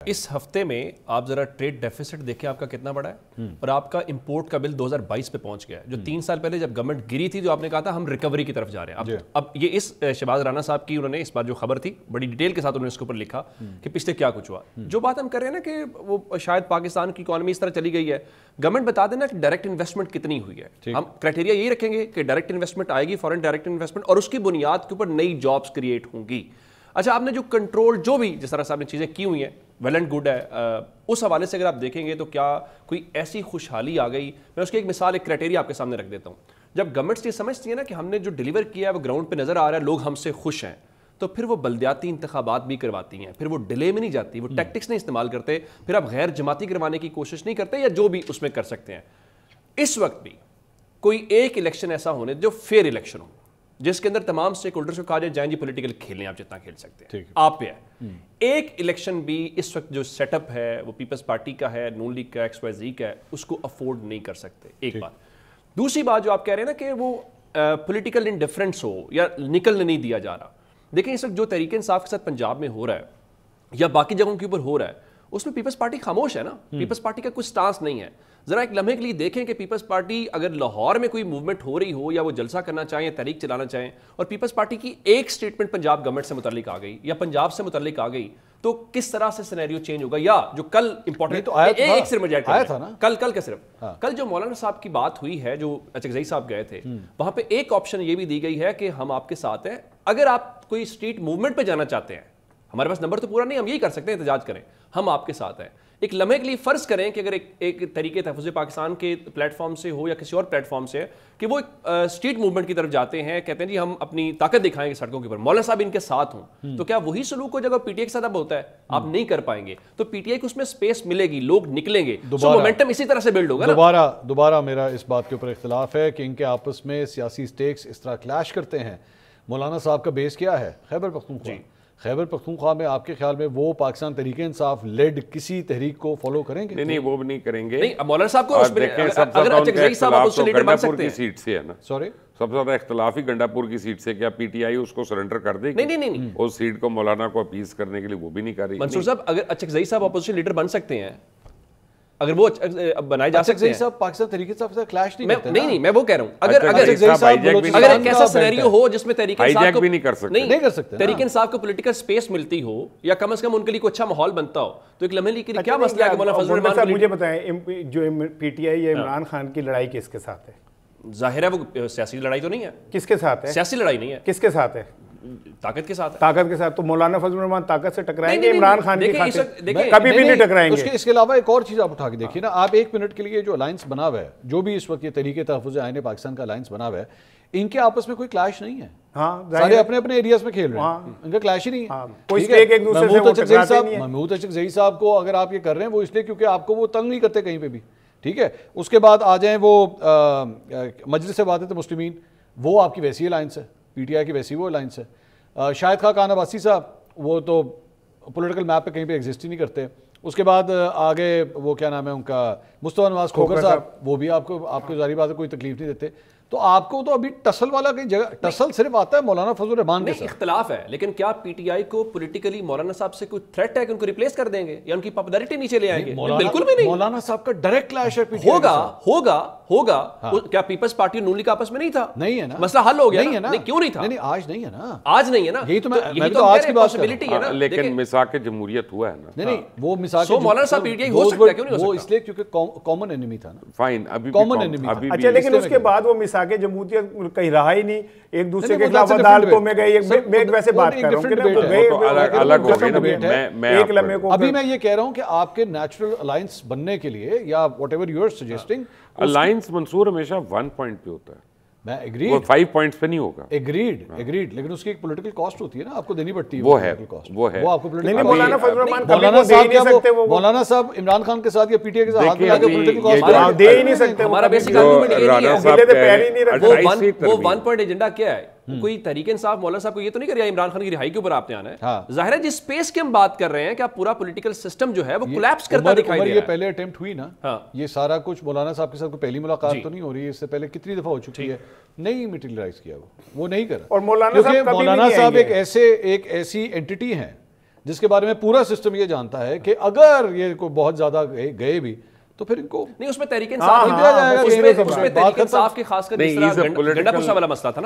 इस हफ्ते में आप जरा ट्रेड डेफिसिट देखें आपका कितना बड़ा है और आपका इंपोर्ट का बिल 2022 पे पहुंच गया है। जो 3 साल पहले जब गवर्नमेंट गिरी थी, जो आपने कहा था हम रिकवरी की तरफ जा रहे हैं। अब ये इस शहबाज राणा साहब की उन्होंने इस बार जो खबर थी बड़ी डिटेल के साथ उन्होंने इसके ऊपर लिखा कि पिछले क्या कुछ हुआ। जो बात हम कर रहे हैं ना कि वो शायद पाकिस्तान की इकॉनमी इस तरह चली गई है, गवर्नमेंट बता देना कि डायरेक्ट इन्वेस्टमेंट कितनी हुई है। हम क्राइटेरिया यही रखेंगे कि डायरेक्ट इन्वेस्टमेंट आएगी, फॉरेन डायरेक्ट इन्वेस्टमेंट, और उसकी बुनियाद के ऊपर नई जॉब्स क्रिएट होंगी। अच्छा, आपने जो कंट्रोल जो भी जिस तरह से आपने चीज़ें की हुई हैं वेल एंड गुड है, उस हवाले से अगर आप देखेंगे तो क्या कोई ऐसी खुशहाली आ गई? मैं उसकी एक मिसाल, एक क्राइटेरिया आपके सामने रख देता हूँ। जब गवर्नमेंट्स ये समझती है ना कि हमने जो डिलीवर किया है वो ग्राउंड पे नजर आ रहा है, लोग हमसे खुश हैं, तो फिर वो बल्दियाती इंतखाबात भी करवाती हैं, फिर वो डिले में नहीं जाती, वो टैक्टिक्स नहीं इस्तेमाल करते, फिर आप गैर जमाती करवाने की कोशिश नहीं करते या जो भी उसमें कर सकते हैं। इस वक्त भी कोई एक इलेक्शन ऐसा होने जो फेयर इलेक्शन हो, जिसके अंदर तमाम स्टेक होल्डर्स को कहा जाए जाएं जी पॉलिटिकल खेलें, आप जितना खेल सकते हैं आप पे है। एक इलेक्शन भी इस वक्त जो सेटअप है वो पीपल्स पार्टी का है, नून लीग का, XYZ का है, उसको अफोर्ड नहीं कर सकते। एक बात। दूसरी बात जो आप कह रहे हैं ना कि वो पॉलिटिकल इंडिफरेंस हो या निकलने नहीं दिया जा रहा, देखें इस वक्त जो तहरीक इंसाफ के साथ पंजाब में हो रहा है या बाकी जगहों के ऊपर हो रहा है, उसमें पीपल्स पार्टी खामोश है ना। पीपल्स पार्टी का कुछ स्टांस नहीं है। जरा एक लम्हे के लिए देखें कि पीपल्स पार्टी अगर लाहौर में कोई मूवमेंट हो रही हो या वो जलसा करना चाहें या तहरीक चलाना चाहें और पीपल्स पार्टी की एक स्टेटमेंट पंजाब गवर्नमेंट से मुतल्लिक आ गई या पंजाब से मुतल्लिक आ गई, तो किस तरह से सिनेरियो चेंज होगा। या जो कल इंपॉर्टेंट एक सिर्फ मजाक आया था ना, कल का सिर्फ कल जो मौलाना साहब की बात हुई है, जो अचकज़ई साहब गए थे, वहां पे एक ऑप्शन ये भी दी गई है कि हम आपके साथ हैं, अगर आप कोई स्ट्रीट मूवमेंट पे जाना चाहते हैं, हमारे पास नंबर तो पूरा नहीं, हम यही कर सकते हैं, एहतजाज करें, हम आपके साथ हैं। एक लम्हे के लिए फर्ज करें कि अगर एक तरीके तहफ़्फ़ुज़ पाकिस्तान के प्लेटफॉर्म से हो या किसी और प्लेटफॉर्म से कि वो एक स्ट्रीट मूवमेंट की तरफ जाते हैं, कहते हैं जी हम अपनी ताकत दिखाएंगे सड़कों के ऊपर, मौलाना साहब इनके साथ हों, तो क्या वही सलूक हो जगह पीटीआई के साथ अब होता है? आप नहीं कर पाएंगे, तो पीटीआई को उसमें स्पेस मिलेगी, लोग निकलेंगे, तो मोमेंटम इसी तरह से बिल्ड होगा। दोबारा मेरा इस बात के ऊपर इख्तिलाफ है कि इनके आपस में सियासी स्टेक्स इस तरह क्लैश करते हैं। मौलाना साहब का बेस क्या है? खैबर पख्तूनख्वा। खैबर पख्तूनख्वा में आपके ख्याल में वो पाकिस्तान तहरीक इंसाफ लेड किसी तहरीक को फॉलो करेंगे? नहीं, वो भी नहीं करेंगे। नहीं, मौलाना साहब को अगर अचकज़ई साहब अपोजिशन लीडर बन सकते हैं, सीट से है ना। सॉरी, सबसे ज्यादा इख्तिलाफ ही गंडापुर की सीट से। क्या पीटीआई उसको सरेंडर कर देगी? नहीं। उस सीट को मौलाना को अपीस करने के लिए वो भी नहीं कर रही। मंसूर साहब, अगर अचकज़ई साहब अपोजिशन लीडर बन सकते हैं, अगर वो बनाए जा सकते हैं, पाकिस्तान तहरीक इंसाफ से क्लैश नहीं करते। नहीं, मैं वो कह रहा हूं, अगर एक ऐसा सिनेरियो हो जिसमें तहरीक इंसाफ को भी नहीं कर सकते, तहरीक इंसाफ को पॉलिटिकल स्पेस मिलती हो या कम से कम उनके लिए कोई अच्छा माहौल बनता हो, तो एक लम्हे के लिए क्या मसला है कि मौलाना फजलुर रहमान? मुझे बताएं, जो पीटीआई या इमरान खान की लड़ाई किसके साथ है? जाहिर है वो सियासी लड़ाई तो नहीं है। किसके साथ है? सियासी लड़ाई नहीं है। किसके साथ है? ताकत के साथ है। ताकत के साथ। तो मौलाना फजलुर रहमान ताकत से टकराएंगे इमरान खान की खातिर? कभी भी नहीं टकराएंगे। इसके अलावा एक और चीज आप उठा के देखिए ना, आप एक मिनट के लिए जो अलायंस बना हुआ है, जो भी इस वक्त ये तहरीक तहफ़्फ़ुज़ आईन पाकिस्तान का अलायंस बना हुआ है, इनके आपस में कोई क्लैश नहीं है। हाँ, सारे अपने अपने एरियाज में खेल रहे हैं, इनका क्लैश ही नहीं है। कोई स्टेक एक दूसरे से वो टकराते नहीं है। महमूद अचकज़ई साहब को अगर आप ये कर रहे हैं वो इसलिए क्योंकि आपको वो तंग नहीं करते कहीं पे भी, ठीक है। उसके बाद आ जाए वो मजलिस वाहिदत मुस्लिमीन, वो आपकी वैसी अलायंस है, पीटीआई की वैसी वो अलायंस है। शाहिद खान अब्बासी साहब वो तो पॉलिटिकल मैप पे कहीं पे एग्जिस्ट ही नहीं करते। उसके बाद आगे वो क्या नाम है उनका, मुस्तफा नवाज खोखर साहब, वो भी आपको जारी बात है कोई तकलीफ नहीं देते। तो आपको तो अभी टसल वाला कहीं जगह, टसल सिर्फ आता है मौलाना फजलुर रहमान के साथ। इख्तिलाफ है, लेकिन क्या पीटीआई को पॉलिटिकली मौलाना साहब से कोई थ्रेट है कि उनको रिप्लेस कर देंगे या उनकी पॉपुलैरिटी नीचे ले आएंगे? बिल्कुल भी नहीं। मौलाना साहब का डायरेक्ट क्लैश है पीटीआई होगा। क्या पीपल्स पार्टी नून लीग आपस में नहीं था? नहीं है ना, मसला हल हो गया नहीं है ना। क्यों नहीं था? नहीं, आज नहीं है ना, आज नहीं है ना। यही तो मैं तो आज की बात पॉसिबिलिटी है ना। लेकिन मिसाक जमहूरियत हुआ है ना। नहीं, वो मिसाक मौलाना साहब पीटीआई हो सकता है, क्यों नहीं हो सकता? वो इसलिए क्योंकि कॉमन एनिमी था ना। फाइन, अभी कॉमन एनिमी था। अच्छा, लेकिन उसके बाद वो मिसाक जमहूरियत कहीं रहा ही नहीं, एक दूसरे के खिलाफ अदालतों में गए। मैं वैसे बात कर रहा हूं। अभी मैं ये कह रहा हूं कि आपके नेचुरल अलायंस बनने के लिए या whatever you are suggesting, alliance Mansoor हमेशा 1 पॉइंट पे होता है। मैं एग्रीड, वो 5 पॉइंट्स पे नहीं होगा। एग्रीड, लेकिन उसकी एक पॉलिटिकल कॉस्ट होती है ना, आपको देनी पड़ती है। वो है वो आपको नहीं, मौलाना फजलुर रहमान मौलाना साहब क्या मौलाना साहब इमरान खान के साथ या पीटीआई के साथ हाथ मिला के पॉलिटिकल कॉस्ट दे ही नहीं सकते। हमारा बेसिक आर्गुमेंट ये नहीं है। वो 1 पॉइंट एजेंडा क्या है? कोई तहरीक इंसाफ मौलाना साहब को ये तो नहीं कर रहा इमरान खान की रिहाई के ऊपर आपने आना है। जाहिर है जिस स्पेस की हम बात कर रहे हैं, क्या पूरा पॉलिटिकल सिस्टम जो है वो कोलैप्स करता दिखाई दे रहा है। ये पहले अटेम्प्ट हुई ना, ये सारा कुछ मौलाना साहब के साथ कोई पहली मुलाकात तो नहीं हो रही है, इससे पहले कितनी दफा हो चुकी है, नहीं मटेरियलाइज किया वो नहीं करा। और मौलाना साहब एक ऐसी एंटिटी है جس کے بارے میں پورا سسٹم یہ جانتا ہے کہ اگر یہ کوئی بہت زیادہ گئے بھی تو پھر ان کو نہیں، اس میں تحریک انصاف دیا جائے گا. اس میں تحریک انصاف کے خاص کر جس طرح گنڈا پورسا والا مسئلہ تھا نا